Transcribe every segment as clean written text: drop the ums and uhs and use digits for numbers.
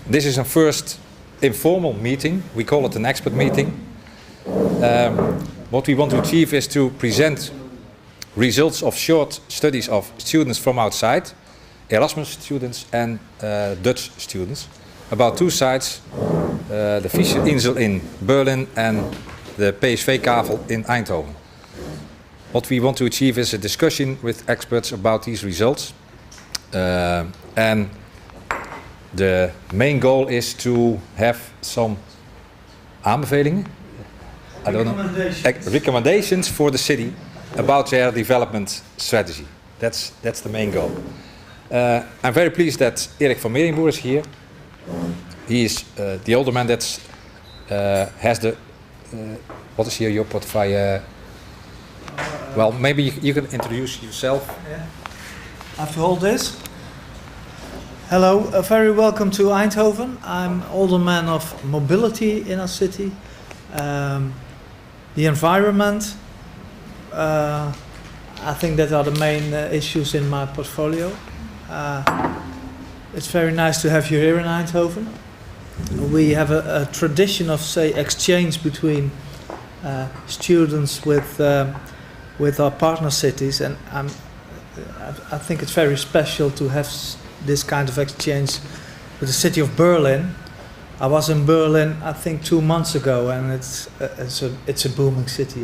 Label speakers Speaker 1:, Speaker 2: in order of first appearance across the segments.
Speaker 1: This is a first informal meeting. We call it an expert meeting. What we want to achieve is to present results of short studies of students from outside, Erasmus students and Dutch students, about two sites, the Fischerinsel in Berlin and the PSV-kavel in Eindhoven. What we want to achieve is a discussion with experts about these results. And the main goal is to have some aanbevelingen, I don't know, recommendations for the city about their development strategy. That's the main goal. I'm very pleased that Erik van Meerenboer is here. He is the older man that has the... what is here your portfolio? Well, maybe you can introduce yourself.
Speaker 2: Yeah. I have to hold this. Hello, very welcome to Eindhoven. I'm older man of mobility in our city. The environment, I think that are the main issues in my portfolio. It's very nice to have you here in Eindhoven. We have a tradition of, say, exchange between students with our partner cities, and I think it's very special to have this kind of exchange with the city of Berlin. I was in Berlin, I think, 2 months ago, and it's a booming city.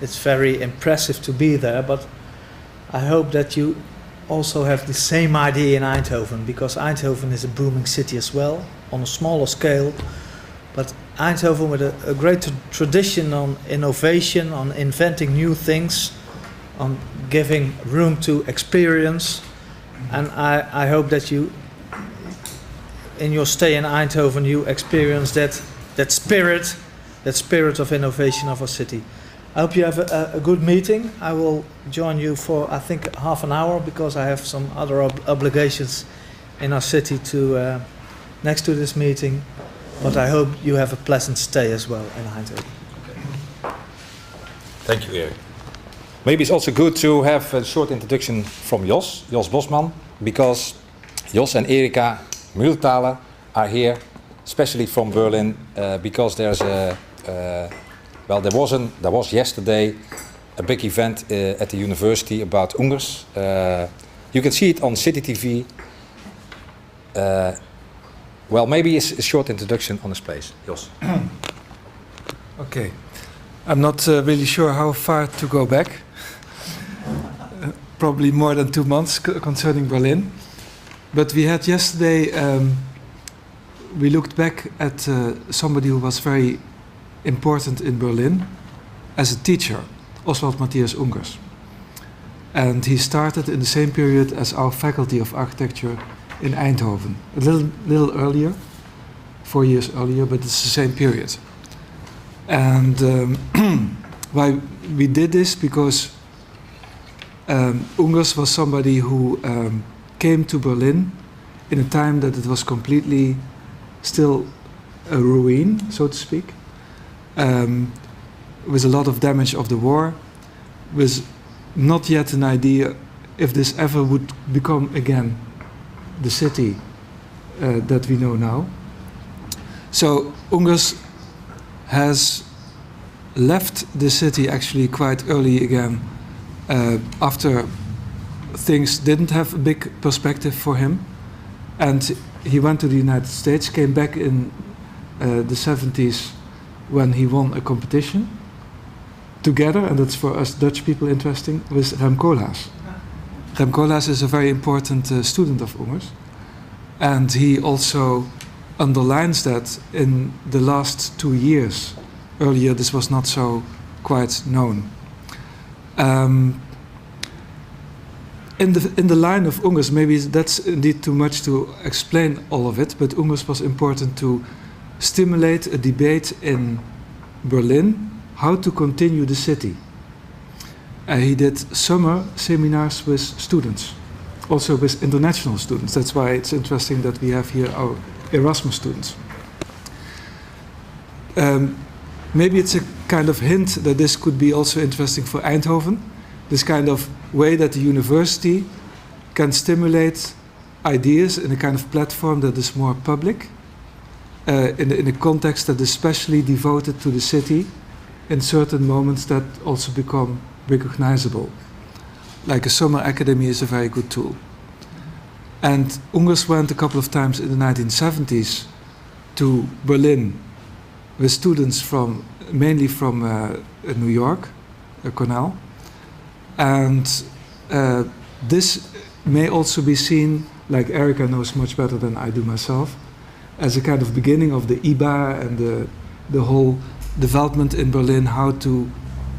Speaker 2: It's very impressive to be there, but I hope that you also have the same idea in Eindhoven, because Eindhoven is a booming city as well, on a smaller scale. But Eindhoven with a great tradition on innovation, on inventing new things, on giving room to experience. And I hope that you, in your stay in Eindhoven, you experience that spirit of innovation of our city. I hope you have a good meeting. I will join you for, I think, half an hour, because I have some other obligations in our city to next to this meeting. But I hope you have a pleasant stay as well in Eindhoven.
Speaker 1: Okay. Thank you, Erik. Maybe it's also good to have a short introduction from Jos Bosman, because Jos and Erika Mühlthaler are here, especially from Berlin, because there's there was yesterday a big event at the university about Ungers. You can see it on City TV. Well, maybe it's a short introduction on this place. Jos.
Speaker 3: Okay. I'm not really sure how far to go back. Probably more than 2 months concerning Berlin. But we had yesterday, we looked back at somebody who was very important in Berlin as a teacher, Oswald Matthias Ungers. And he started in the same period as our faculty of architecture in Eindhoven, a little earlier, 4 years earlier, but it's the same period. And why we did this, because Ungers was somebody who came to Berlin in a time that it was completely still a ruin, so to speak, with a lot of damage of the war, with not yet an idea if this ever would become again the city that we know now. So Ungers has left the city actually quite early again, after things didn't have a big perspective for him, and he went to the United States, came back in the 70s when he won a competition together, and that's for us Dutch people interesting, with Rem Koolhaas. Rem Koolhaas is a very important student of Ungers, and he also underlines that in the last 2 years. Earlier this was not so quite known. In the line of Ungers, maybe that's indeed too much to explain all of it, but Ungers was important to stimulate a debate in Berlin how to continue the city. He did summer seminars with students, also with international students. That's why it's interesting that we have here our Erasmus students. Maybe it's a kind of hint that this could be also interesting for Eindhoven, this kind of way that the university can stimulate ideas in a kind of platform that is more public, in a context that is specially devoted to the city, in certain moments that also become recognizable. Like a summer academy is a very good tool. And Ungers went a couple of times in the 1970s to Berlin with students mainly from New York, Cornell. And this may also be seen, like Erika knows much better than I do myself, as a kind of beginning of the IBA and the whole development in Berlin, how to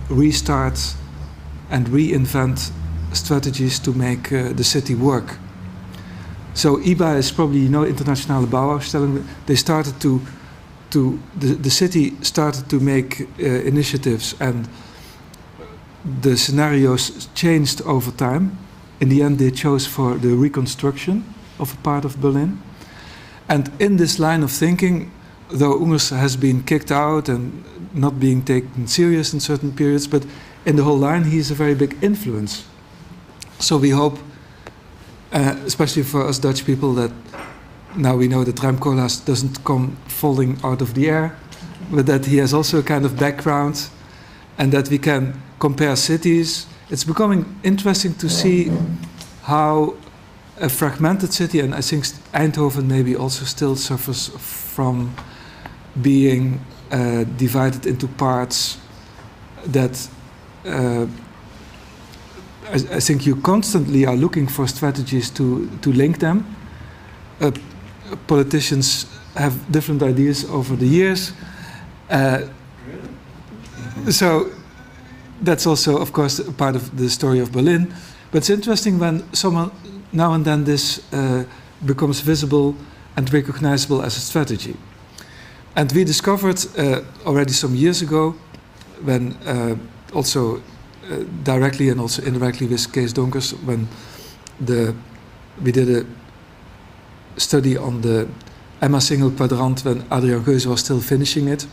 Speaker 3: restart and reinvent strategies to make the city work. So IBA is probably, internationale bouwaufstelling. They started the city started to make initiatives, and the scenarios changed over time. In the end, they chose for the reconstruction of a part of Berlin. And in this line of thinking, though Ungers has been kicked out and not being taken serious in certain periods, but in the whole line, he's a very big influence. So we hope, especially for us Dutch people, that now we know that Ruim Koolhaas doesn't come falling out of the air, but that he has also a kind of background, and that we can compare cities. It's becoming interesting to see how a fragmented city, and I think Eindhoven maybe also still suffers from being divided into parts that I think you constantly are looking for strategies to link them. Politicians have different ideas over the years. So that's also, of course, a part of the story of Berlin. But it's interesting when someone, now and then this becomes visible and recognizable as a strategy. And we discovered already some years ago, when also directly and also indirectly with Kees Donkers, when we did a study on the Emma Single quadrant when Adriaan Geuze was still finishing it.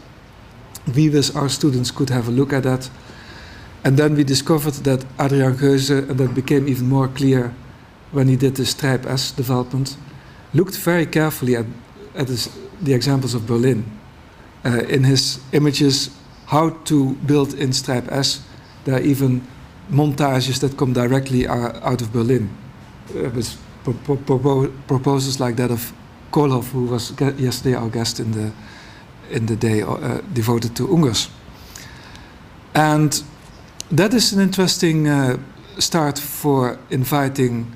Speaker 3: We with our students could have a look at that. And then we discovered that Adriaan Geuze, and that became even more clear when he did the Strijp S development, looked very carefully at the examples of Berlin. In his images, how to build in Strijp S, there are even montages that come directly out of Berlin. With proposals like that of Koolhof, who was yesterday our guest in the day devoted to Ungers. And that is an interesting start for inviting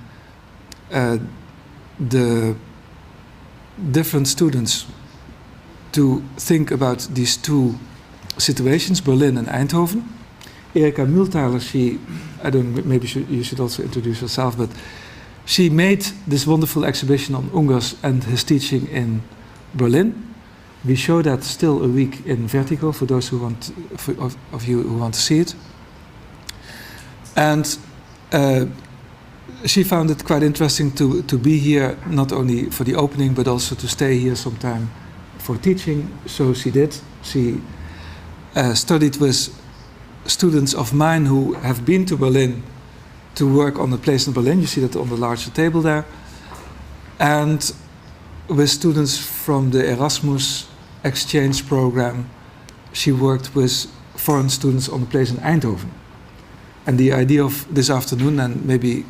Speaker 3: the different students to think about these two situations, Berlin and Eindhoven. Erika Mühlthaler, maybe you should also introduce yourself, but she made this wonderful exhibition on Ungers and his teaching in Berlin. We show that still a week in Vertigo for those of you who want to see it. And she found it quite interesting to be here, not only for the opening, but also to stay here sometime for teaching. So she did. She studied with students of mine who have been to Berlin to work on the place in Berlin. You see that on the larger table there. And with students from the Erasmus exchange program, she worked with foreign students on the place in Eindhoven. And the idea of this afternoon, and maybe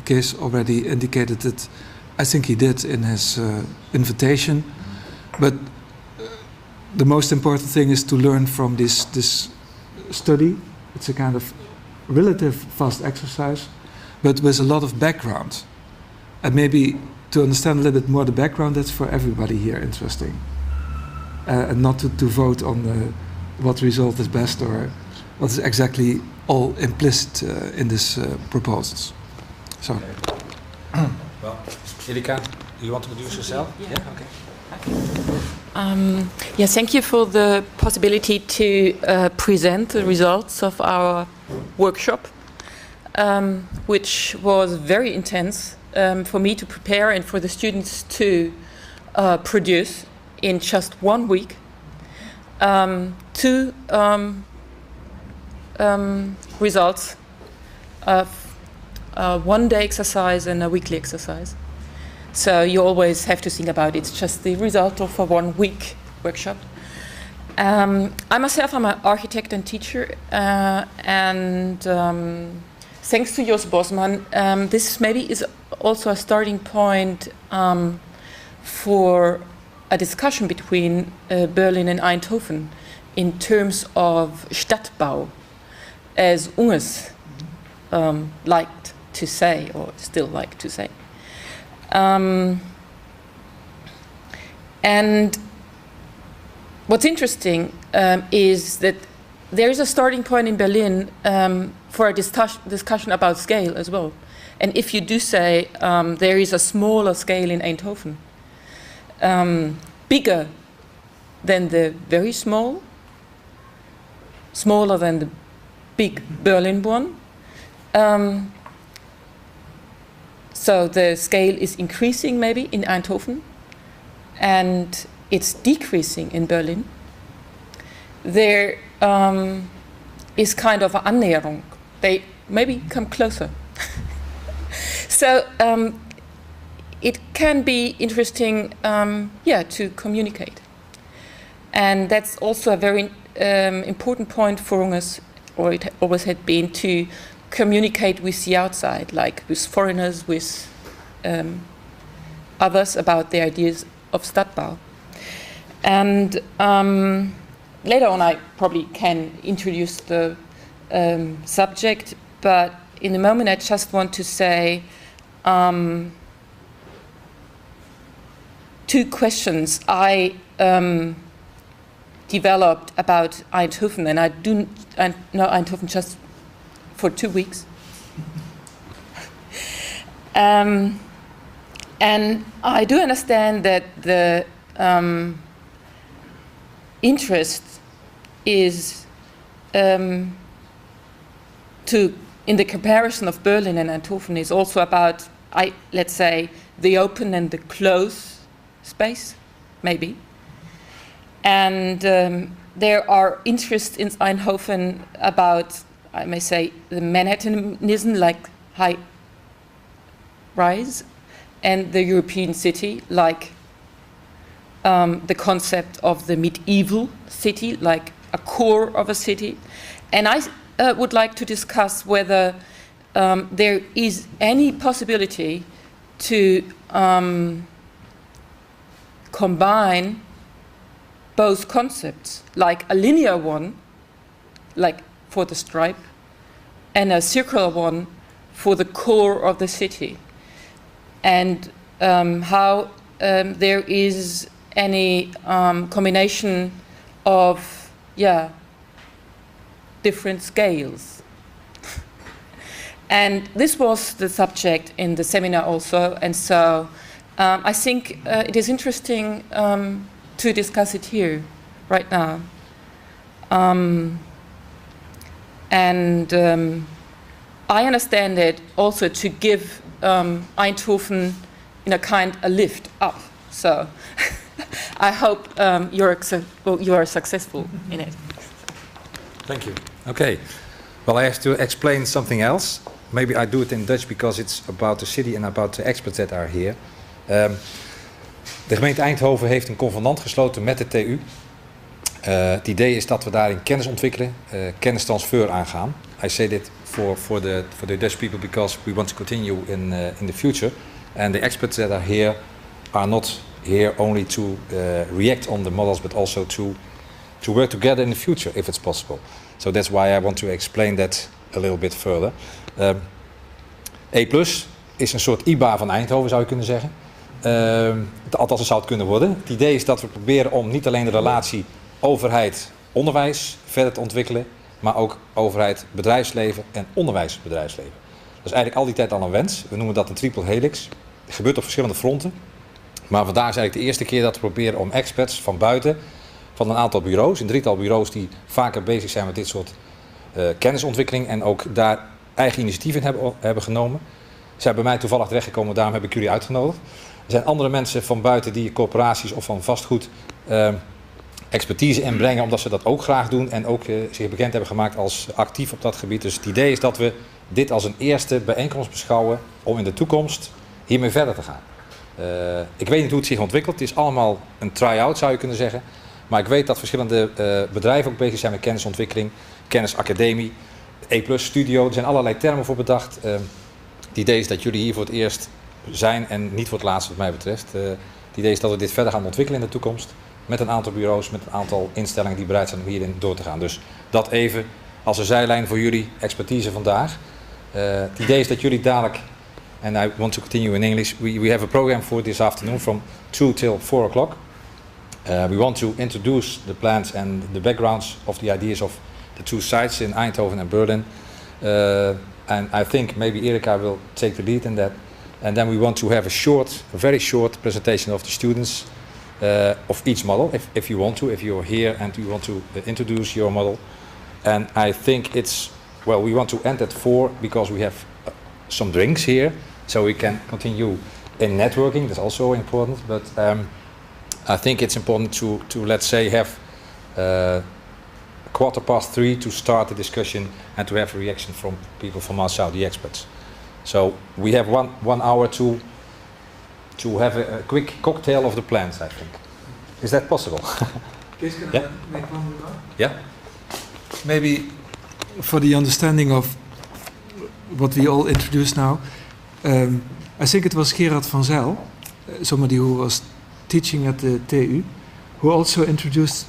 Speaker 3: Kees already indicated it, I think he did in his invitation, but the most important thing is to learn from this study. It's a kind of relative fast exercise, but with a lot of background. And maybe to understand a little bit more the background, that's for everybody here interesting. And not to vote on what result is best or what is exactly all implicit in these proposals. So.
Speaker 1: Well, Erika, do you want to introduce yourself?
Speaker 4: Yeah.
Speaker 1: Okay.
Speaker 4: Yes, thank you for the possibility to present the results of our workshop, which was very intense for me to prepare and for the students to produce in just 1 week. Two results of a one-day exercise and a weekly exercise. So you always have to think about it's just the result of a 1 week workshop. I myself am an architect and teacher, and thanks to Jos Bosman, this maybe is also a starting point for a discussion between Berlin and Eindhoven in terms of Stadtbau, as Ungers liked to say, or still like to say. And what's interesting is that there is a starting point in Berlin for a discussion about scale as well. And if you do say there is a smaller scale in Eindhoven, bigger than the very small, smaller than the big Berlin one. So the scale is increasing maybe in Eindhoven, and it's decreasing in Berlin. There is kind of an Annäherung. They maybe come closer. So it can be interesting, to communicate. And that's also a very important point for us, or it always had been, to communicate with the outside, like with foreigners, with others about the ideas of Stadtbau. And later on I probably can introduce the subject, but in the moment I just want to say two questions I developed about Eindhoven, and I know Eindhoven just for 2 weeks. And I do understand that the interest is in the comparison of Berlin and Eindhoven is also about, let's say, the open and the closed space, maybe. And there are interests in Eindhoven about, I may say, the Manhattanism, like high rise, and the European city, like the concept of the medieval city, like a core of a city. And I would like to discuss whether there is any possibility to combine both concepts, like a linear one, like for the stripe, and a circular one for the core of the city. And how there is any combination of, different scales. And this was the subject in the seminar also, and so I think it is interesting to discuss it here, right now. I understand it also to give Eindhoven in a kind a lift up. So I hope you are successful in it.
Speaker 1: Thank you. Okay. Well, I have to explain something else. Maybe I do it in Dutch because it's about the city and about the experts that are here. De gemeente Eindhoven heeft een convenant gesloten met de TU. Het idee is dat we daarin kennis ontwikkelen, kennistransfer aangaan. I say that for the Dutch people because we want to continue in the future. And the experts that are here are not here only to react on the models, but also to work together in the future if it's possible. So that's why I want to explain that a little bit further. E+ is een soort IBA van Eindhoven, zou je kunnen zeggen. Althans, het zou het kunnen worden. Het idee is dat we proberen om niet alleen de relatie overheid-onderwijs verder te ontwikkelen, maar ook overheid-bedrijfsleven en onderwijs-bedrijfsleven. Dat is eigenlijk al die tijd al een wens. We noemen dat een triple helix. Het gebeurt op verschillende fronten. Maar vandaag is eigenlijk de eerste keer dat we proberen om experts van buiten, van een aantal bureaus, een drietal bureaus die vaker bezig zijn met dit soort kennisontwikkeling en ook daar eigen initiatief in hebben genomen. Ze zijn bij mij toevallig terechtgekomen, daarom heb ik jullie uitgenodigd. Er zijn andere mensen van buiten die corporaties of van vastgoed expertise inbrengen, omdat ze dat ook graag doen en ook zich bekend hebben gemaakt als actief op dat gebied. Dus het idee is dat we dit als een eerste bijeenkomst beschouwen om in de toekomst hiermee verder te gaan. Ik weet niet hoe het zich ontwikkelt. Het is allemaal een try-out, zou je kunnen zeggen. Maar ik weet dat verschillende bedrijven ook bezig zijn met kennisontwikkeling, kennisacademie, E+studio. Er zijn allerlei termen voor bedacht. Het idee is dat jullie hier voor het eerst zijn en niet voor het laatst wat mij betreft. Het idee is dat we dit verder gaan ontwikkelen in de toekomst. Met een aantal bureaus, met een aantal instellingen die bereid zijn om hierin door te gaan. Dus dat even als een zijlijn voor jullie expertise vandaag. Het idee is dat jullie dadelijk, and I want to continue in English, we have a program for this afternoon from 2 till 4 o'clock. We want to introduce the plans and the backgrounds of the ideas of the two sites in Eindhoven and Berlin. And I think maybe Erika will take the lead in that. And then we want to have a very short presentation of the students of each model, if you want to, if you're here and you want to introduce your model. And I think we want to end at 4 because we have some drinks here, so we can continue in networking. That's also important, but I think it's important to let's say have 3:15 to start the discussion and to have a reaction from people from outside, the experts. So we have one hour to have a quick cocktail of the plans, I think. Is that possible?
Speaker 3: Kees, can
Speaker 1: Yeah.
Speaker 3: I make one remark?
Speaker 1: Yeah?
Speaker 3: Maybe for the understanding of what we all introduced now, I think it was Gerard van Zijl, somebody who was teaching at the TU, who also introduced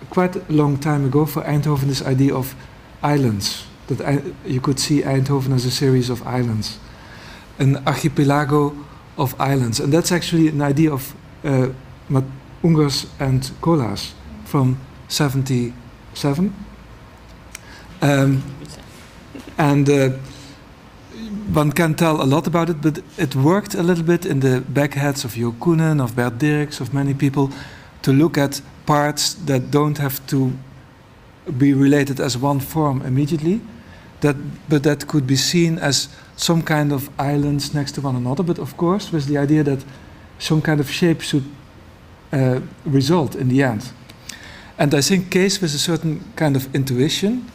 Speaker 3: quite a long time ago for Eindhoven this idea of islands. That you could see Eindhoven as a series of islands, an archipelago of islands. And that's actually an idea of Ungers and Colas from 1977. And one can tell a lot about it, but it worked a little bit in the backheads of Jo Koenen, of Bert Dirks, of many people, to look at parts that don't have to be related as one form immediately, but that could be seen as some kind of islands next to one another, but of course with the idea that some kind of shape should result in the end. And I think Kees, with a certain kind of intuition,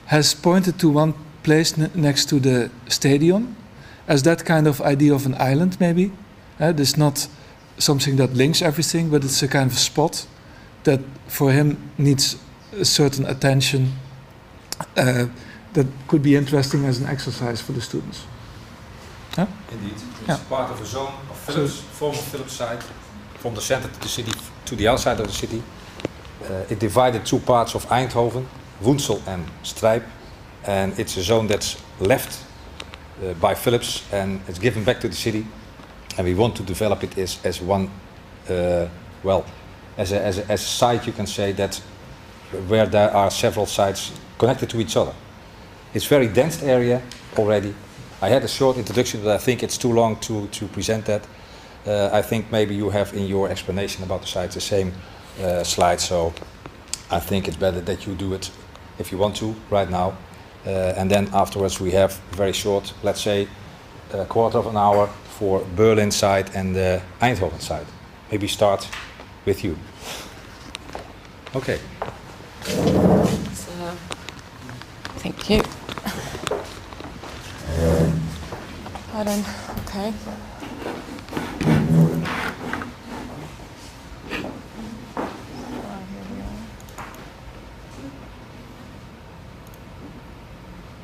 Speaker 3: has pointed to one place next to the stadium as that kind of idea of an island, maybe. It's not something that links everything, but it's a kind of spot that for him needs a certain attention that could be interesting as an exercise for the students. Huh?
Speaker 1: Indeed. It's part of a zone of Philips, former Philips site, from the center to the city, to the outside of the city. It divided two parts of Eindhoven, Woensel and Strijp, and it's a zone that's left by Philips and it's given back to the city, and we want to develop it as one, as a site, you can say, that where there are several sites connected to each other. It's a very dense area already. I had a short introduction, but I think it's too long to present that. I think maybe you have in your explanation about the sites the same slide, so I think it's better that you do it if you want to right now. And then afterwards we have very short, let's say a quarter of an hour for Berlin side and the Eindhoven side. Maybe start with you. Okay.
Speaker 4: So, thank you. Pardon. Okay.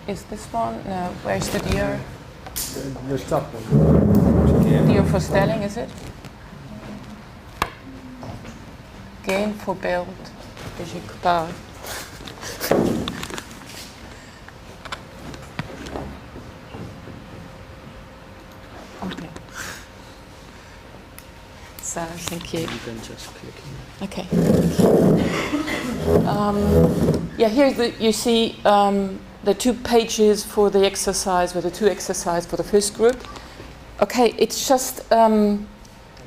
Speaker 4: Is this one? No. Where's the dier? Diervoorstelling, is it? Geen voorbeeld beschikbaar. Okay. So, thank you.
Speaker 5: You can just click here.
Speaker 4: Okay. Yeah, here you see the 2 pages for the exercise, or the 2 exercises for the first group. Okay, it's just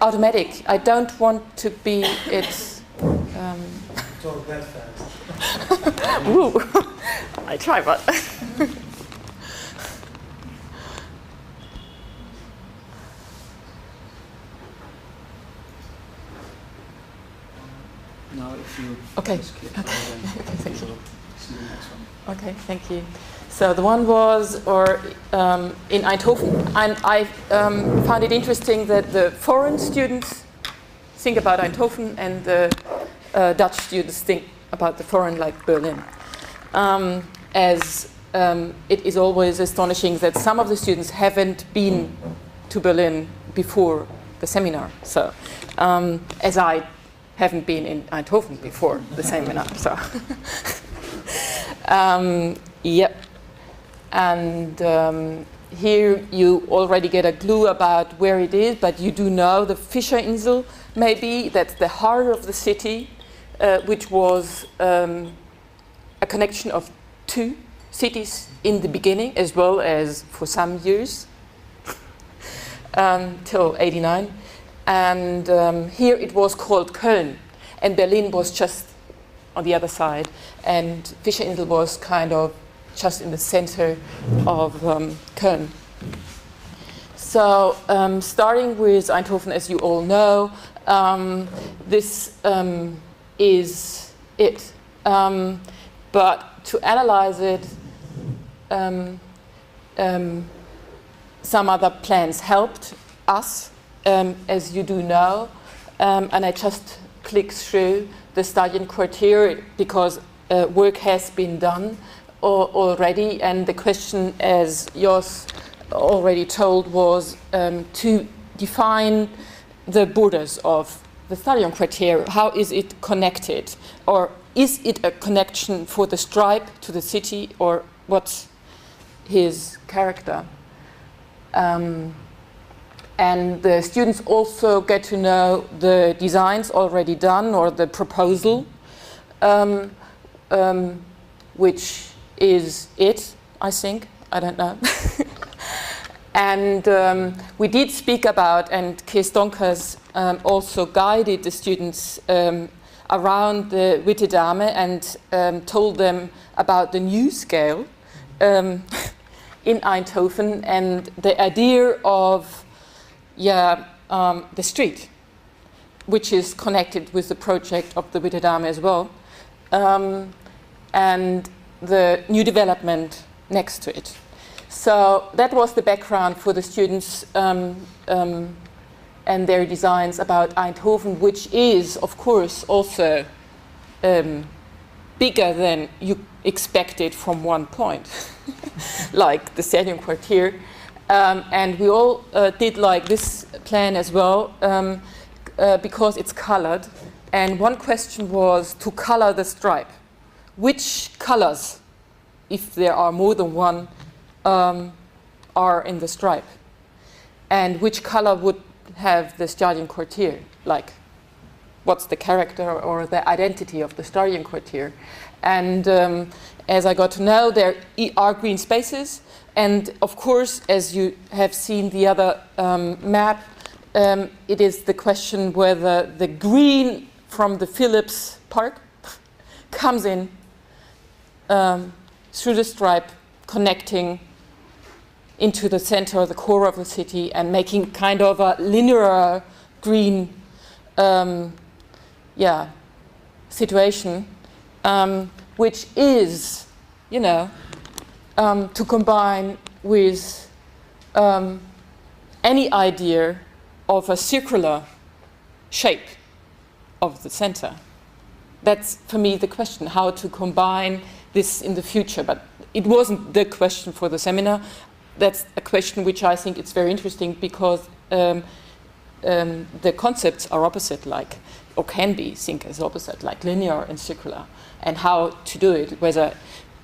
Speaker 4: automatic. I don't want to be it.
Speaker 2: Talk that fast.
Speaker 4: Woo! I try, but.
Speaker 5: Now if you
Speaker 4: Okay.
Speaker 5: just click
Speaker 4: Okay.
Speaker 5: here, then
Speaker 4: Okay, thank
Speaker 5: it
Speaker 4: you.
Speaker 5: will
Speaker 4: Okay, thank you. So the one was, in Eindhoven, and I found it interesting that the foreign students think about Eindhoven and the Dutch students think about the foreign, like Berlin. It is always astonishing that some of the students haven't been to Berlin before the seminar. So, as I haven't been in Eindhoven before the seminar, so. Yep. And here you already get a clue about where it is, but you do know the Fischerinsel, maybe, that's the heart of the city, which was a connection of two cities in the beginning, as well as for some years, till 89. And here it was called Köln, and Berlin was just on the other side, and Fischerinsel was kind of just in the center of Köln. So starting with Eindhoven, as you all know, this is it. But to analyze it, some other plans helped us, as you do know, and I just click through the Stadionquartier because work has been done already, and the question, as Jos already told, was to define the borders of the Stadionquartier. How is it connected, or is it a connection for the stripe to the city, or what's his character? And the students also get to know the designs already done, or the proposal, which is it, I think. I don't know. And we did speak about, and Kees Donkers also guided the students around the Witte Dame and told them about the new scale in Eindhoven and the idea of the street, which is connected with the project of the Witte Dame as well, and the new development next to it. So that was the background for the students and their designs about Eindhoven, which is, of course, also bigger than you expected from one point, like the Stadionquartier. And we all did like this plan as well, because it's colored. And one question was to color the stripe. Which colors, if there are more than one, are in the stripe? And which color would have the Stadionquartier? Like, what's the character or the identity of the Stadionquartier? And as I got to know, there are green spaces. And of course, as you have seen the other map, it is the question whether the green from the Philips Park comes in through the stripe, connecting into the center or the core of the city and making kind of a linear green situation, which is, you know, to combine with any idea of a circular shape of the center. That's, for me, the question, how to combine this in the future. But it wasn't the question for the seminar. That's a question which I think it's very interesting because the concepts are opposite, like, or can be think as opposite, like linear and circular, and how to do it, whether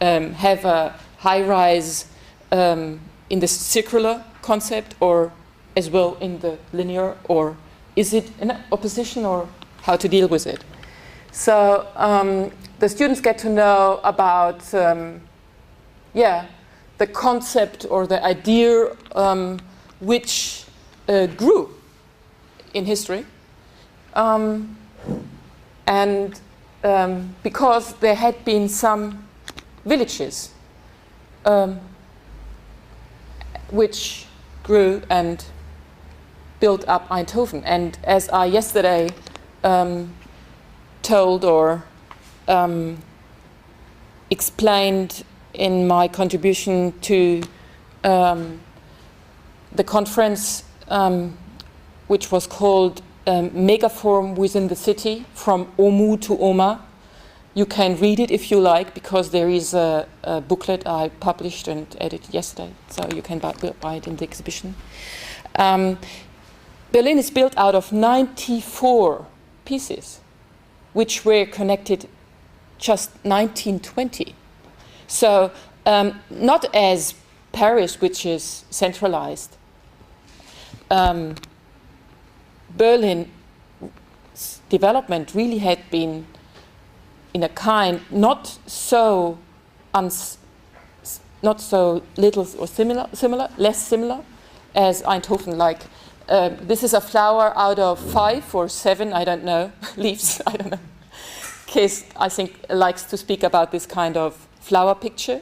Speaker 4: have a high-rise in the circular concept or as well in the linear, or is it in opposition, or how to deal with it. So the students get to know about the concept or the idea which grew in history, and because there had been some villages which grew and built up Eindhoven. And as I yesterday told or explained in my contribution to the conference, which was called Megaform Within the City, from Omu to Oma. You can read it if you like, because there is a booklet I published and edited yesterday, so you can buy it in the exhibition. Berlin is built out of 94 pieces, which were connected just 1920. So not as Paris, which is centralized. Berlin's development really had been in a kind not so little or less similar as Eindhoven. Like this is a flower out of 5 or 7, I don't know, leaves, I don't know. Kees, I think, likes to speak about this kind of flower picture.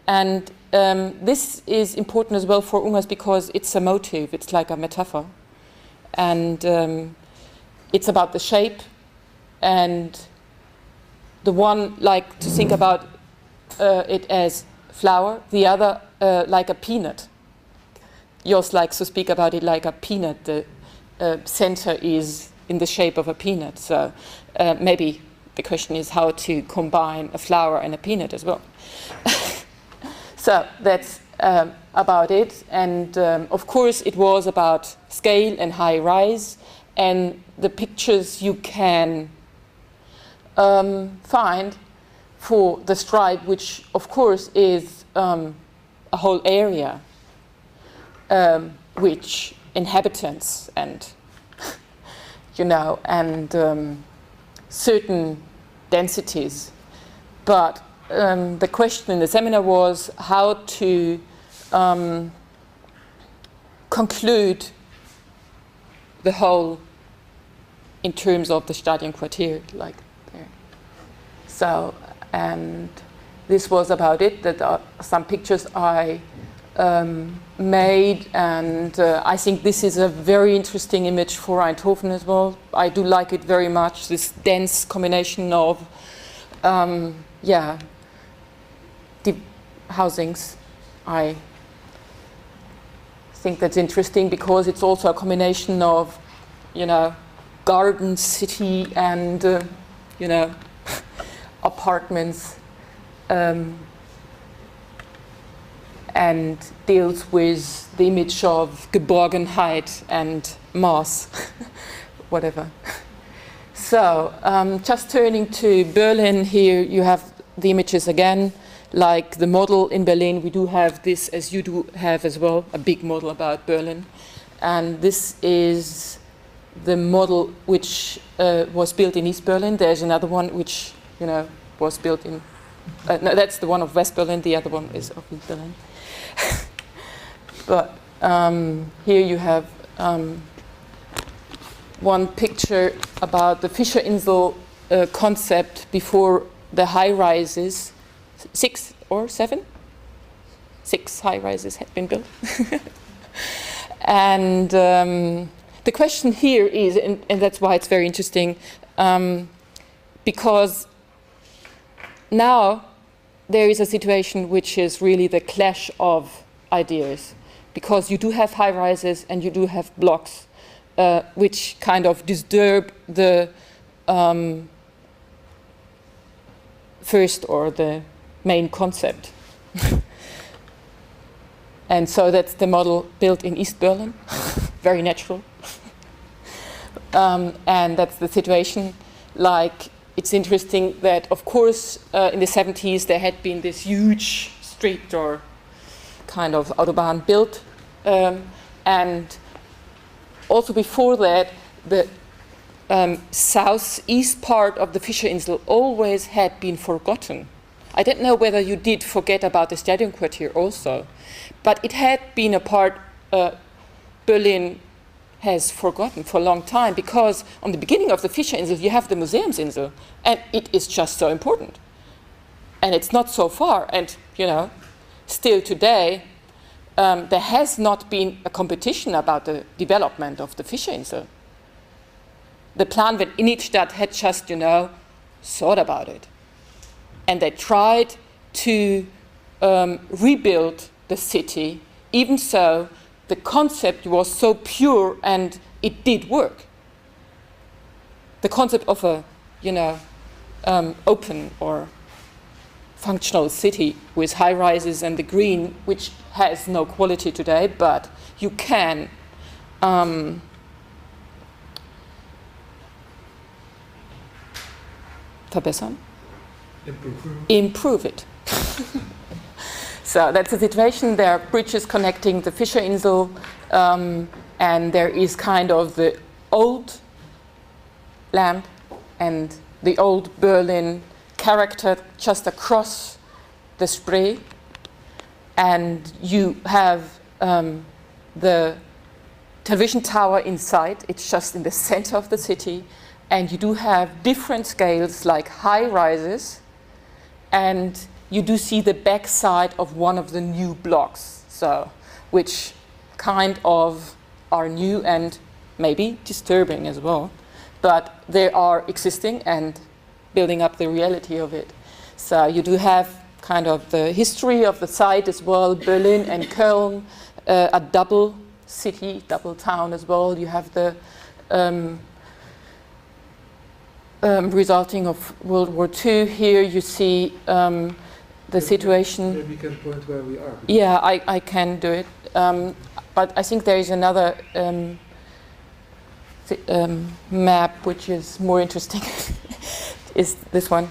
Speaker 4: And this is important as well for Ungers because it's a motive, it's like a metaphor. And it's about the shape, and the one like to think about it as flower, the other like a peanut. Jos likes to speak about it like a peanut. The center is in the shape of a peanut. So maybe the question is how to combine a flower and a peanut as well. So that's about it. And of course it was about scale and high rise, and the pictures you can find for the stripe, which of course is a whole area which inhabitants and and certain densities. But the question in the seminar was how to conclude the whole in terms of the Stadionquartier, like there. So, and this was about it. That some pictures I made, and I think this is a very interesting image for Eindhoven as well. I do like it very much. This dense combination of, deep housings. I think that's interesting because it's also a combination of, garden, city, and apartments, and deals with the image of Geborgenheit and mass, whatever. So, just turning to Berlin here, you have the images again. Like the model in Berlin, we do have this, as you do have as well, a big model about Berlin. And this is the model which was built in East Berlin. There's another one which, was built in, no, that's the one of West Berlin, the other one is of East Berlin. But here you have one picture about the Fischerinsel concept before the high rises. 6 or 7? 6 high rises had been built. And the question here is, and that's why it's very interesting, because now there is a situation which is really the clash of ideas, because you do have high rises and you do have blocks which kind of disturb the first or the main concept. And so that's the model built in East Berlin, very natural. And that's the situation. Like, it's interesting that, of course, in the 70s there had been this huge street or kind of autobahn built. And also before that, the southeast part of the Fischerinsel always had been forgotten. I don't know whether you did forget about the Stadionquartier also, but it had been a part Berlin has forgotten for a long time, because on the beginning of the Fischerinsel you have the Museumsinsel, and it is just so important. And it's not so far, and still today there has not been a competition about the development of the Fischerinsel. The Planwelt Innenstadt had just, thought about it. and they tried to rebuild the city. Even so, the concept was so pure and it did work. The concept of a, open or functional city with high rises and the green, which has no quality today, but you can verbessern? Improve it. So that's the situation. There are bridges connecting the Fischerinsel, and there is kind of the old land and the old Berlin character just across the Spree, and you have the television tower inside. It's just in the center of the city, and you do have different scales like high rises, and you do see the backside of one of the new blocks, so which kind of are new and maybe disturbing as well, but they are existing and building up the reality of it. So you do have kind of the history of the site as well. Berlin and Köln, a double city, double town as well. You have the resulting of World War II. Here you see the situation.
Speaker 3: Maybe you can point where we are.
Speaker 4: Yeah, I can do it. But I think there is another map which is more interesting. Is this one.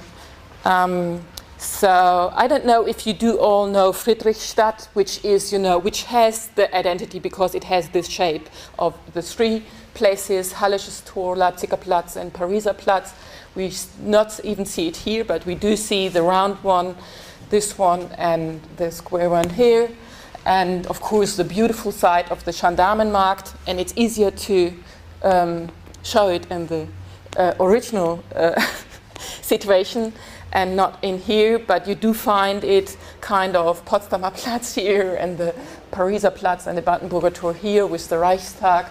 Speaker 4: So I don't know if you do all know Friedrichstadt, which is, which has the identity because it has this shape of the three places, Hallisches Tor, Leipziger Platz and Pariser Platz. We not even see it here, but we do see the round one, this one and the square one here. And of course the beautiful site of the Gendarmenmarkt, and it's easier to show it in the original situation and not in here, but you do find it kind of Potsdamer Platz here and the Pariser Platz and the Brandenburger Tor here with the Reichstag.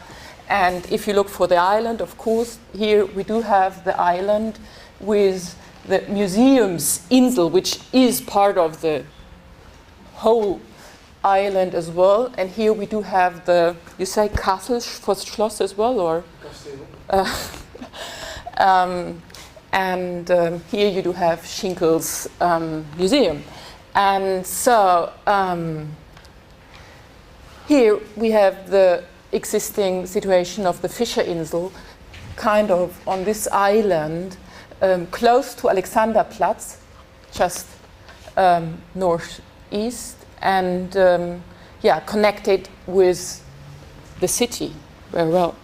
Speaker 4: And if you look for the island, of course, here we do have the island with the Museumsinsel, which is part of the whole island as well. And here we do have the, you say Castle for Schloss as well, or? And here you do have Schinkel's museum. And so here we have the existing situation of the Fischerinsel, kind of on this island, close to Alexanderplatz, just northeast, and connected with the city very well.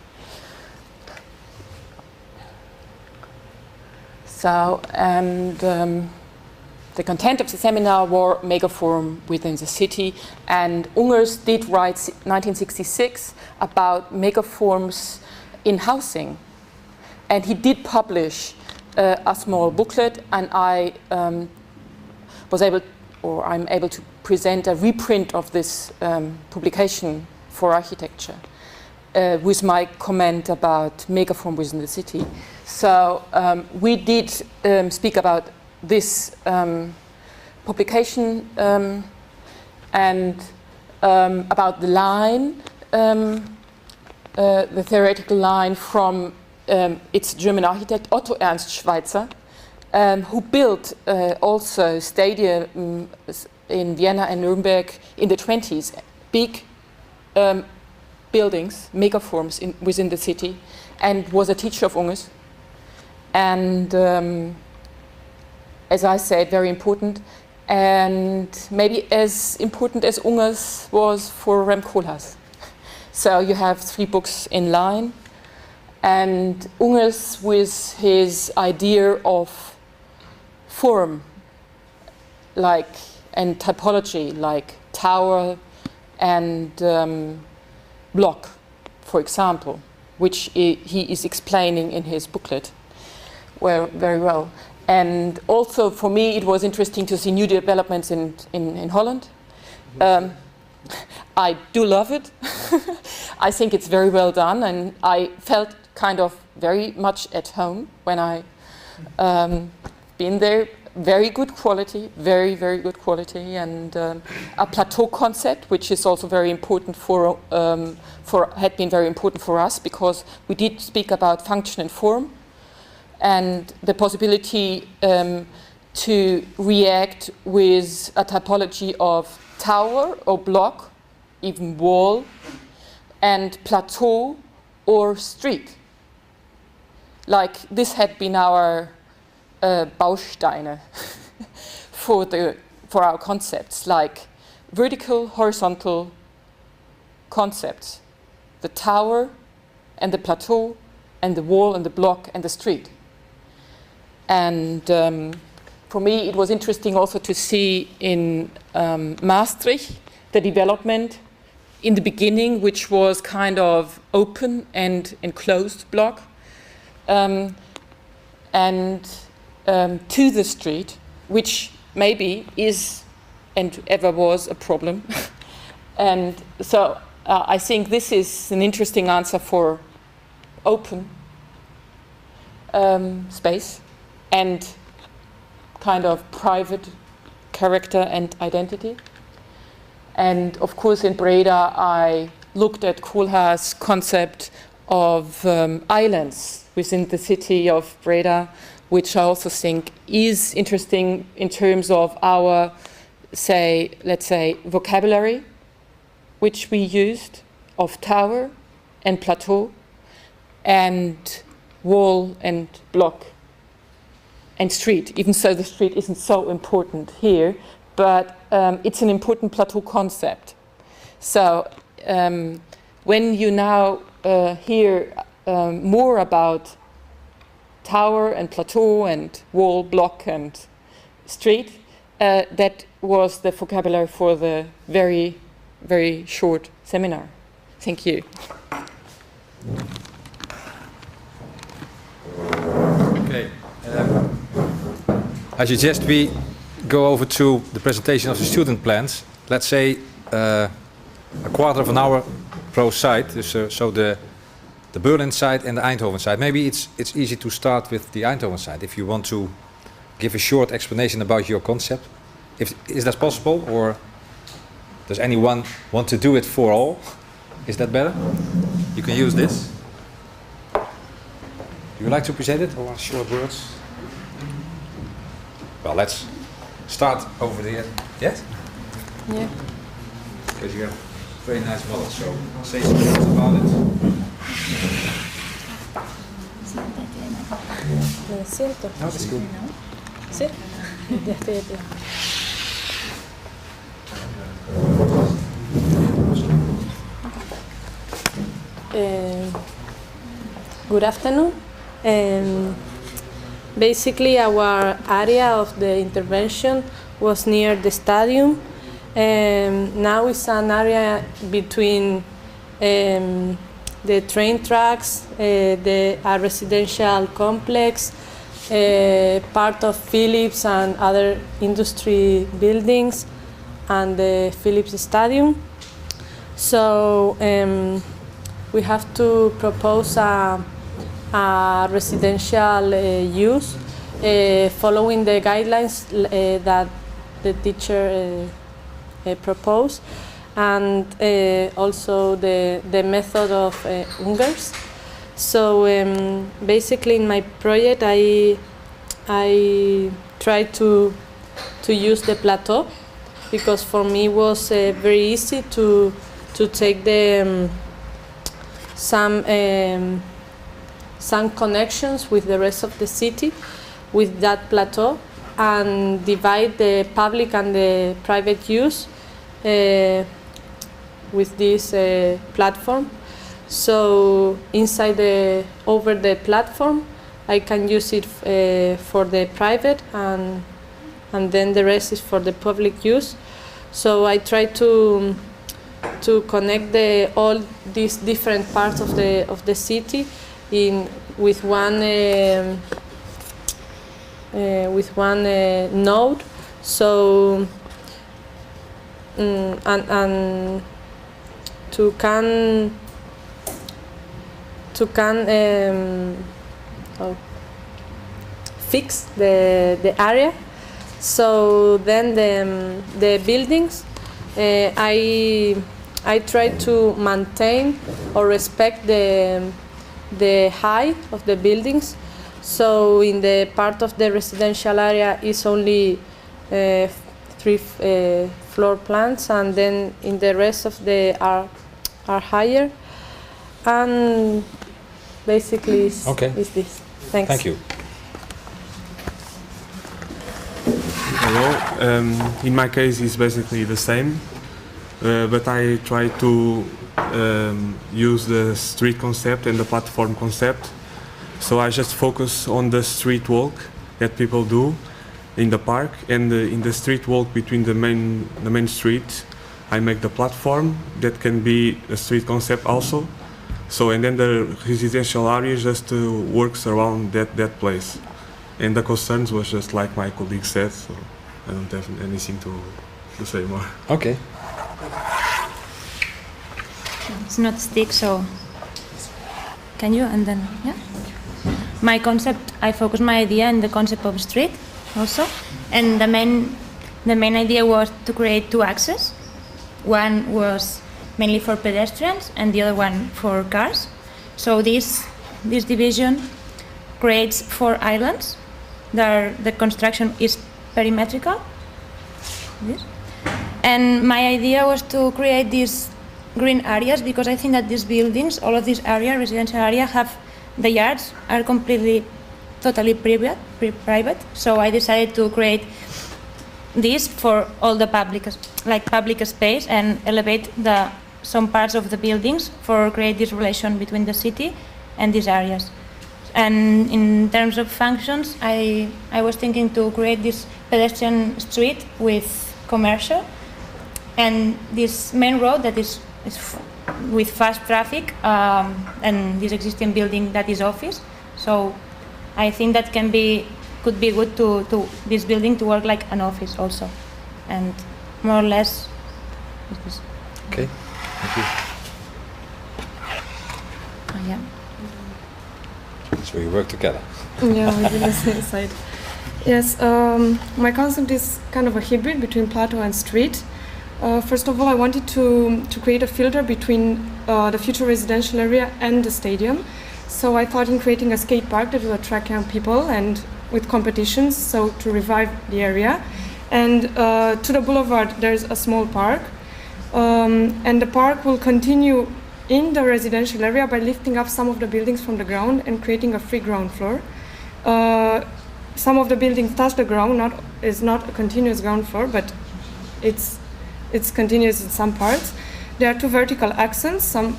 Speaker 4: So, and the content of the seminar were megaform within the city, and Ungers did write 1966 about megaforms in housing, and he did publish a small booklet, and I was able, or I'm able to present a reprint of this publication for architecture with my comment about megaform within the city. So we did speak about this publication and about the line, the theoretical line from its German architect Otto Ernst Schweitzer, who built also stadia in Vienna and Nuremberg in the 20s, big buildings, megaforms within the city, and was a teacher of Ungers. And as I said, very important, and maybe as important as Ungers was for Rem Koolhaas. So you have 3 books in line, and Ungers with his idea of form, and typology, like tower and block, for example, which he is explaining in his booklet very well. And also for me it was interesting to see new developments in Holland. I do love it. I think it's very well done, and I felt kind of very much at home when I been there. very good quality, very good quality, and a plateau concept, which is also very important had been very important for us, because we did speak about function and form, and the possibility to react with a typology of tower or block, even wall, and plateau or street. Like this had been our Bausteine for our concepts, like vertical, horizontal concepts, the tower and the plateau and the wall and the block and the street. And for me it was interesting also to see in Maastricht the development in the beginning, which was kind of open and enclosed block, and to the street, which maybe is and ever was a problem. And so I think this is an interesting answer for open space and kind of private character and identity. And of course in Breda I looked at Koolhaas' concept of islands within the city of Breda, which I also think is interesting in terms of our, let's say, vocabulary, which we used, of tower and plateau and wall and block and street, even so the street isn't so important here, but it's an important plateau concept. So when you now hear more about tower and plateau and wall, block and street, that was the vocabulary for the very short seminar. Thank you.
Speaker 1: Okay. I suggest we go over to the presentation of the student plans. Let's say a quarter of an hour per site, so the Berlin side and the Eindhoven side. Maybe it's easy to start with the Eindhoven side if you want to give a short explanation about your concept. Is that possible, or does anyone want to do it for all? Is that better? You can use this. Do you like to present it, or short words? Well, let's start over there. Yes?
Speaker 4: Yeah.
Speaker 1: Because you have very nice model, so say some words about it.
Speaker 6: ¿Me siento?
Speaker 1: No, it's good.
Speaker 6: ¿Sí? Ya estoy de pie. Good afternoon. Basically, our area of the intervention was near the stadium. Now it's an area between the train tracks, a residential complex, part of Philips and other industry buildings, and the Philips Stadium. So we have to propose a residential use following the guidelines that the teacher proposed, and also the method of Ungers. So basically in my project I tried to use the plateau, because for me it was very easy to take the some connections with the rest of the city with that plateau, and divide the public and the private use with this platform. So inside over the platform I can use it for the private, and then the rest is for the public use. So I try to connect all these different parts of the city with one node. So and to fix the area. So then the buildings, I try to maintain or respect the height of the buildings. So in the part of the residential area is only 3 floor plans, and then in the rest of the are higher. And basically is this. Thanks.
Speaker 1: Thank you.
Speaker 7: Hello. In my case, it's basically the same, but I try to use the street concept and the platform concept. So I just focus on the street walk that people do in the park, and in the street walk between the main street, I make the platform that can be a street concept also. So, and then the residential area just works around that place. And the concerns was just like my colleague said, so I don't have anything to say more.
Speaker 1: Okay.
Speaker 8: It's not stick, so can you? And then, yeah. My concept, I focus my idea in the concept of street also. And the main idea was to create 2 axes. One was mainly for pedestrians and the other one for cars. So this division creates 4 islands. The construction is perimetrical. This. And my idea was to create these green areas because I think that these buildings, all of these area, residential area, have the yards are totally private. So I decided to create this for all the public space and elevate some parts of the buildings for create this relation between the city and these areas. And in terms of functions, I was thinking to create this pedestrian street with commercial and this main road that is with fast traffic and this existing building that is office. So I think that could be good to this building to work like an office also, and more or less.
Speaker 1: Okay, thank you.
Speaker 8: Yeah.
Speaker 1: So you work together.
Speaker 9: Yeah, we do the same side. Yes, my concept is kind of a hybrid between plateau and street. First of all, I wanted to create a filter between the future residential area and the stadium. So I thought in creating a skate park that will attract young people and with competitions, so to revive the area. And to the boulevard, there's a small park. And the park will continue in the residential area by lifting up some of the buildings from the ground and creating a free ground floor. Some of the buildings touch the ground, is not a continuous ground floor, but it's continuous in some parts. There are 2 vertical accents, some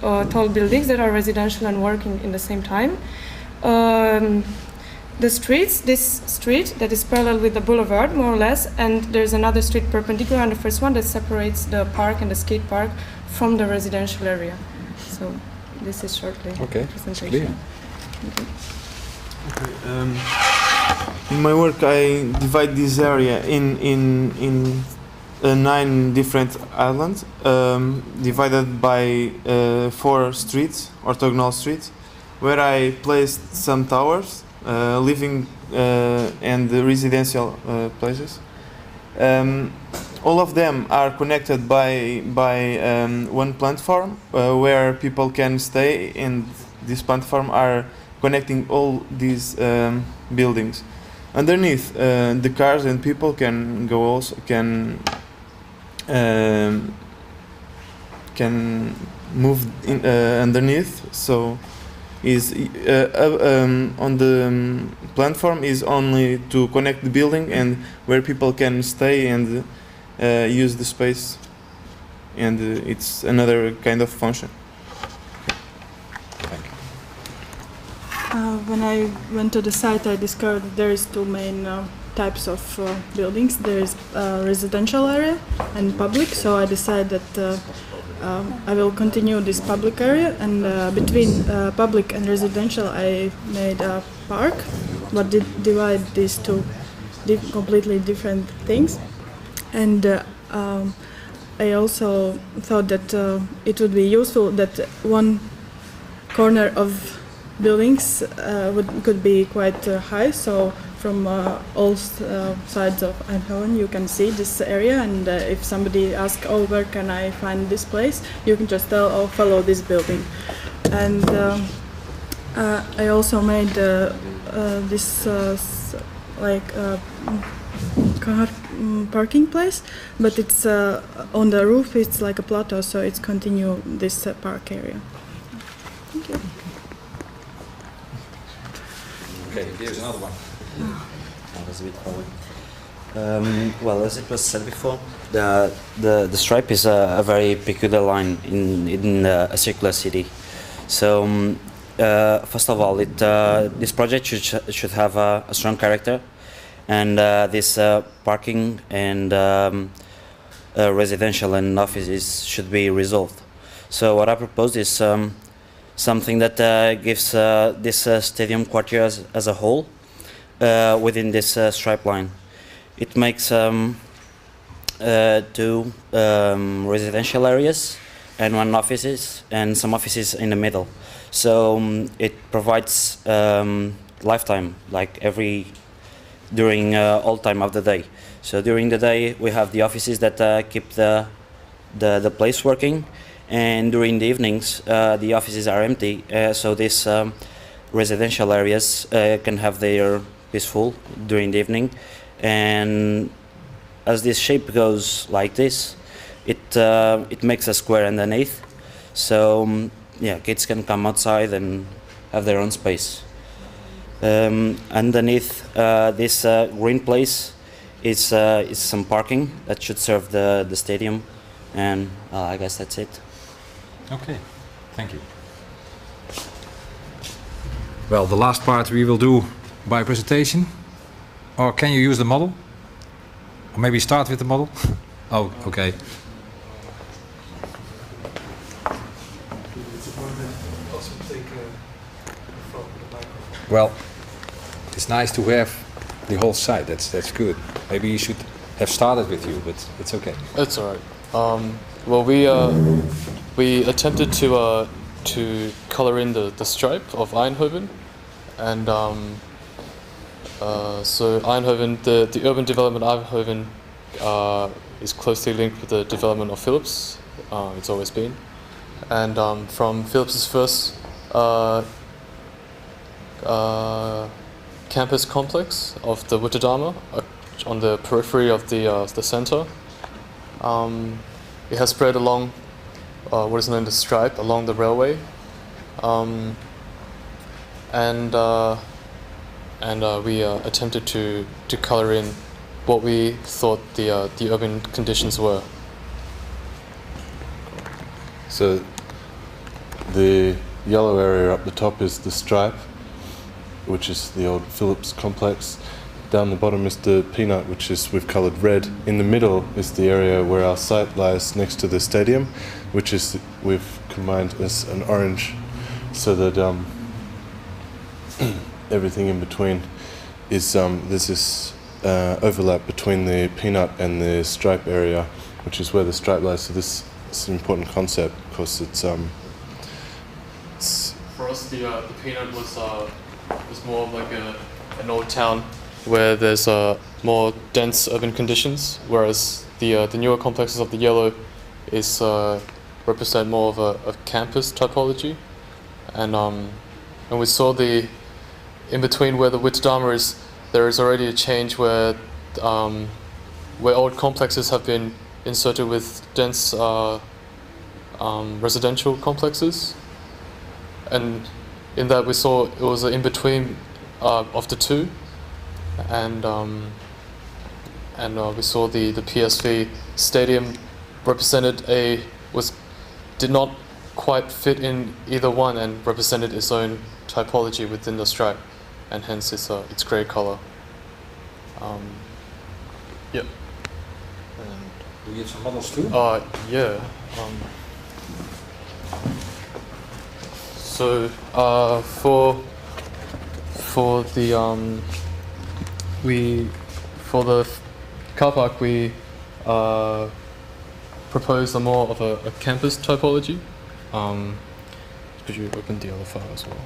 Speaker 9: tall buildings that are residential and working in the same time. This street that is parallel with the boulevard, more or less, and there's another street perpendicular on the first one that separates the park and the skate park from the residential area. So this is shortly the presentation.
Speaker 10: In my work, I divide this area in 9 different islands, divided by 4 streets, orthogonal streets, where I placed some towers, living and residential places. All of them are connected by one platform where people can stay, and this platform are connecting all these buildings. Underneath, the cars and people can go also can move in, underneath. So is on the platform is only to connect the building and where people can stay and use the space, and it's another kind of function.
Speaker 11: When I went to the site, I discovered that there is 2 main types of buildings. There is residential area and public, so I decided that I will continue this public area, and between public and residential I made a park, but divide these 2 completely different things. And I also thought that it would be useful that one corner of buildings could be quite high, so from all sides of Eindhoven. You can see this area, and if somebody asks, "Oh, where can I find this place?" you can just tell, "Oh, follow this building." And I also made this car parking place, but it's on the roof. It's like a plateau, so it's continue this park area. Thank you.
Speaker 1: Okay, here's another one.
Speaker 12: That was a bit forward. Well, as it was said before, the stripe is a very peculiar line in a circular city. So first of all, this project should have a strong character, and this parking and residential and offices should be resolved. So what I propose is something that gives this stadium quartier as a whole within this stripe line. It makes two residential areas and one offices and some offices in the middle. So it provides lifetime, like during all time of the day. So during the day we have the offices that keep the place working, and during the evenings the offices are empty. So these residential areas can have their peaceful during the evening, and as this shape goes like this, it makes a square underneath. So yeah, kids can come outside and have their own space. Underneath this green place is some parking that should serve the stadium, and I guess that's it.
Speaker 1: Okay, thank you. Well, the last part we will do by presentation. Or can you use the model? Or maybe start with the model? Oh, okay. Well, it's nice to have the whole site. That's good. Maybe you should have started with you, but it's okay.
Speaker 13: It's all right. Well, we attempted to color in the stripe of Eindhoven, and so Eindhoven, the urban development of Eindhoven is closely linked with the development of Philips. It's always been, and from Philips's first campus complex of the Witterdame on the periphery of the center, it has spread along what is known as stripe along the railway, and we attempted to color in what we thought the urban conditions were.
Speaker 14: So the yellow area up the top is the stripe, which is the old Philips complex. Down the bottom is the peanut, which is we've coloured red. In the middle is the area where our site lies next to the stadium, which is we've combined as an orange, so that everything in between is there's this overlap between the peanut and the stripe area, which is where the stripe lies. So this is an important concept because it's
Speaker 13: for us the peanut was more of like an old town where there's more dense urban conditions, whereas the newer complexes of the yellow is represent more of a campus typology, and we saw in between where the Witterdame is, there is already a change where old complexes have been inserted with dense residential complexes, and in that we saw it was an in between of the two. And we saw the PSV stadium represented did not quite fit in either one and represented its own typology within the stripe, and hence its grey color. Yep. And
Speaker 1: do you have some models too?
Speaker 13: Yeah. So for the car park we proposed more of a campus typology. Could you open the other file as well?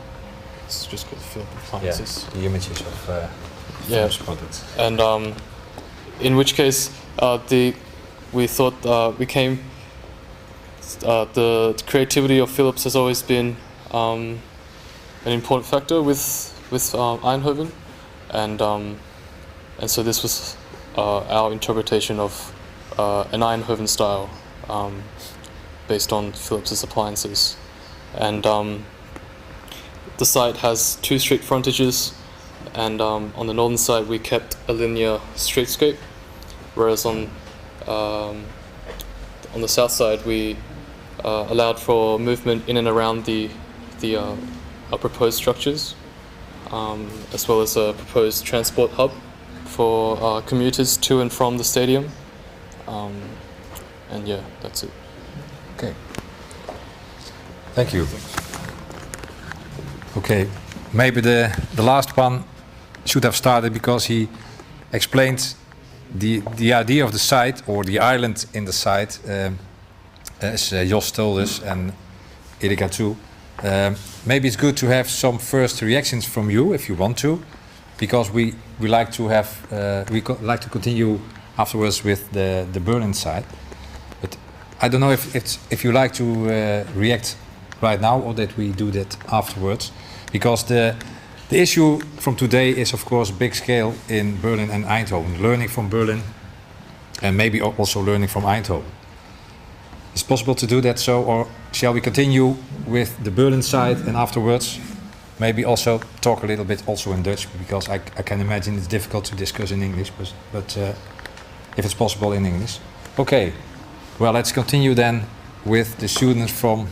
Speaker 13: It's just called Philip appliances.
Speaker 1: The images of finished products.
Speaker 13: And in which case, we thought the creativity of Philips has always been an important factor with Eindhoven, and so this was our interpretation of an Eindhoven style based on Philips's appliances. And the site has 2 street frontages, and on the northern side we kept a linear streetscape, whereas on the south side we allowed for movement in and around our proposed structures, as well as a proposed transport hub for commuters to and from the stadium. And yeah, that's it.
Speaker 1: Okay. Thank you. Okay, maybe the last one should have started because he explained the idea of the site or the island in the site, as Jos told us and Erika too. Maybe it's good to have some first reactions from you if you want to, because we like to have like to continue afterwards with the Berlin side. But I don't know if you like to react right now or that we do that afterwards, because the issue from today is of course big scale in Berlin and Eindhoven, learning from Berlin and maybe also learning from Eindhoven. Is it possible to do that so, or shall we continue with the Berlin side and afterwards maybe also talk a little bit also in Dutch, because I can imagine it's difficult to discuss in English, but if it's possible in English. Okay, well, let's continue then with the students from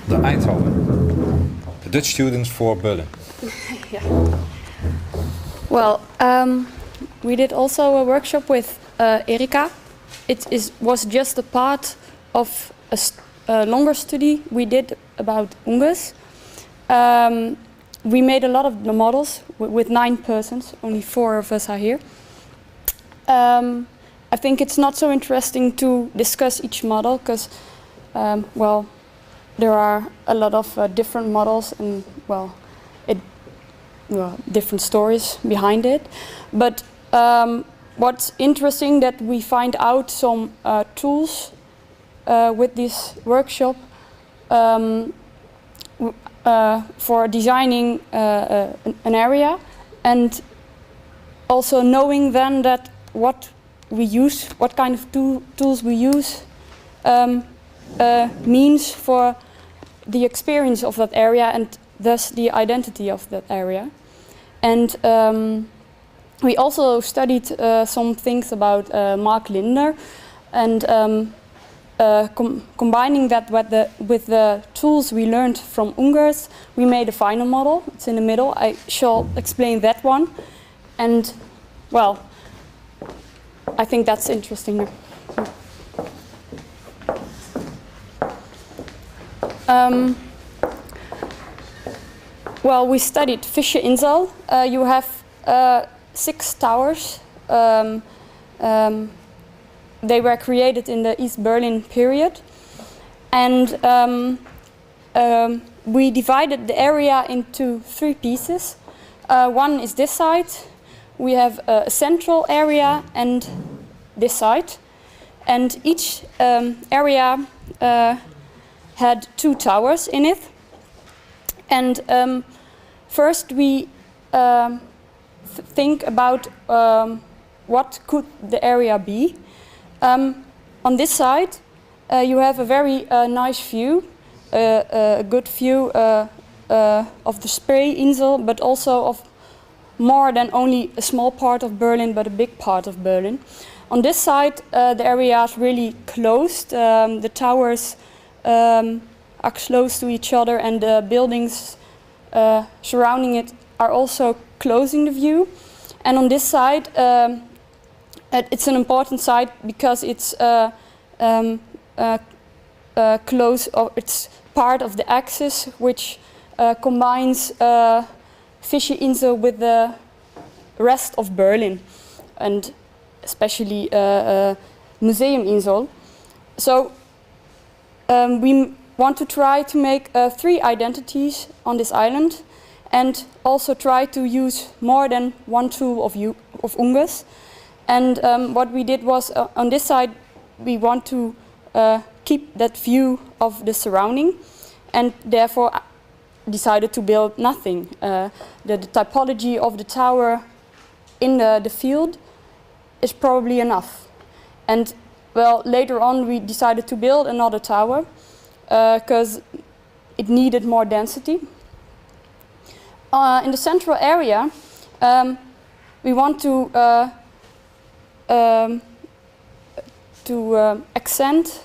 Speaker 1: the Eindhoven, the Dutch students for Berlin.
Speaker 15: Yeah. Well, we did also a workshop with Erika. It was just a part of a longer study we did about Ungers. We made a lot of the models with 9 persons, only 4 of us are here. I think it's not so interesting to discuss each model because, well, there are a lot of different models and, well, different stories behind it. But what's interesting that we find out some tools with this workshop for designing an area, and also knowing then that what we use, what kind of tools we use, means for the experience of that area and thus the identity of that area. And we also studied some things about Mark Linder, and combining that with the tools we learned from Ungers, we made a final model. It's in the middle. I shall explain that one. And, well, I think that's interesting. Well, we studied Fischer Insel. You have 6 towers. They were created in the East Berlin period. And we divided the area into 3 pieces. One is this side. We have a central area and this side. And each area had 2 towers in it. And first we think about what could the area be. On this side you have a very nice view, a good view of the Spree Insel, but also of more than only a small part of Berlin, but a big part of Berlin. On this side the area is really closed. The towers are close to each other, and the buildings surrounding it are also closing the view. And on this side it's an important site because it's close, or it's part of the axis which combines Fischer Insel with the rest of Berlin, and especially Museum Insel. So we want to try to make 3 identities on this island, and also try to use more than one tool of Ungers. And what we did was, on this side, we want to keep that view of the surrounding, and therefore decided to build nothing. The typology of the tower in the field is probably enough. And well, later on we decided to build another tower because it needed more density. In the central area, we want to accentuate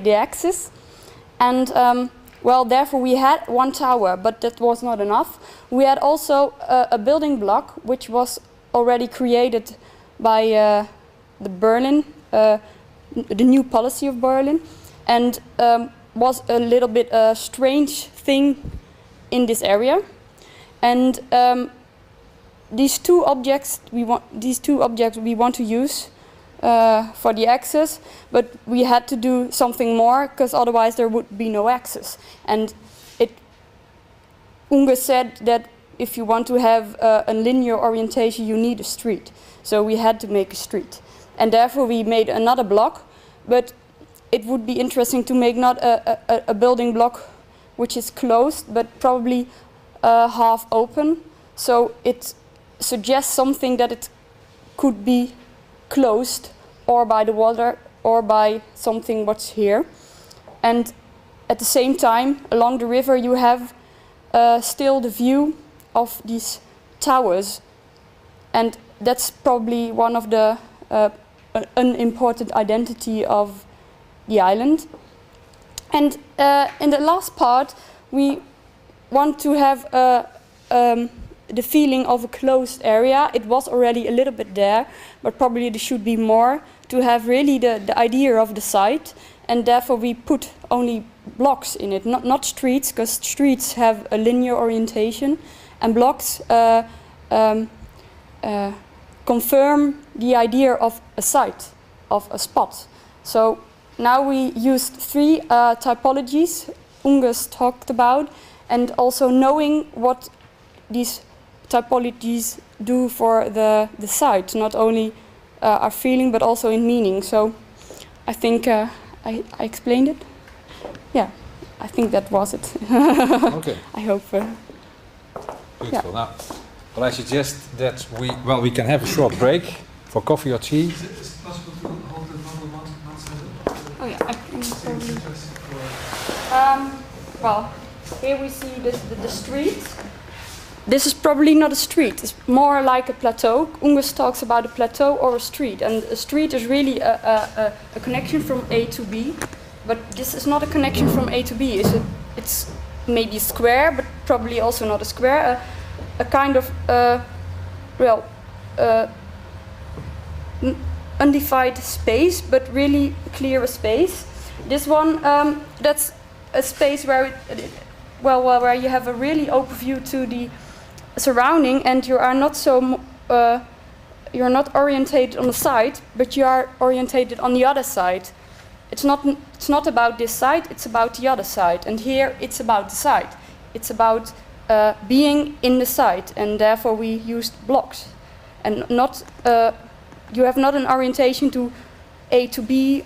Speaker 15: the axis, and well, therefore we had one tower, but that was not enough. We had also a building block which was already created by the Berlin, the new policy of Berlin, and was a little bit a strange thing in this area. And these two objects we want to use for the axis, but we had to do something more because otherwise there would be no axis. And Ungers said that if you want to have a linear orientation, you need a street. So we had to make a street, and therefore we made another block. But it would be interesting to make not a building block which is closed, but probably half open. So it suggests something that it could be closed or by the water or by something what's here. And at the same time, along the river you have still the view of these towers, and that's probably one of the an important identity of the island. And in the last part we want to have the feeling of a closed area. It was already a little bit there, but probably there should be more to have really the idea of the site, and therefore we put only blocks in it, not streets, because streets have a linear orientation, and blocks confirm the idea of a site, of a spot. So now we used three typologies Ungers talked about, and also knowing what these typologies do for the site, not only our feeling but also in meaning. So I think I explained it. Yeah, I think that was it.
Speaker 1: Okay.
Speaker 15: I hope.
Speaker 1: Beautiful.
Speaker 15: Yeah.
Speaker 1: Now, well, I suggest that we can have a short break for coffee or tea.
Speaker 3: Is it possible to hold the model not set up?
Speaker 15: Oh yeah, I can probably. Well, here we see the street. This is probably not a street, it's more like a plateau. Ungers talks about a plateau or a street, and a street is really a connection from A to B, but this is not a connection from A to B. It's maybe a square, but probably also not a square, a kind of, undefined space, but really clear a space. This one, that's a space where where you have a really open view to the surrounding, and you are not you're not orientated on the side, but you are orientated on the other side. It's not about this side, it's about the other side, and here it's about the side. It's about being in the side, and therefore we used blocks, and not you have not an orientation to A to B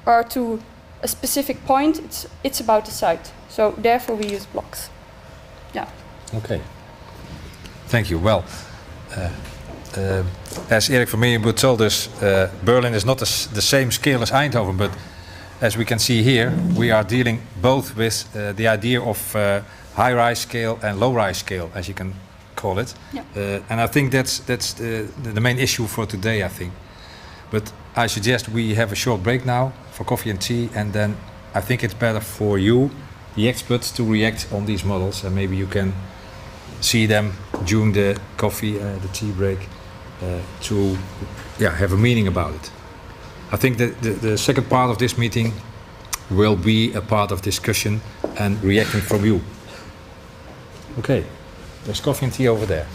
Speaker 15: or to a specific point. It's about the site, so therefore we use blocks. Yeah.
Speaker 1: Okay. Thank you. Well, as Erika Mühlthaler told us, Berlin is not the same scale as Eindhoven, but as we can see here, we are dealing both with the idea of high-rise scale and low-rise scale, as you can call it. Yeah. And I think that's the main issue for today, I think. But I suggest we have a short break now for coffee and tea, and then I think it's better for you, the experts, to react on these models, and maybe you can see them during the coffee, the tea break, to have a meaning about it. I think that the second part of this meeting will be a part of discussion and reacting from you. Okay, there's coffee and tea over there,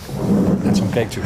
Speaker 1: and some cake too.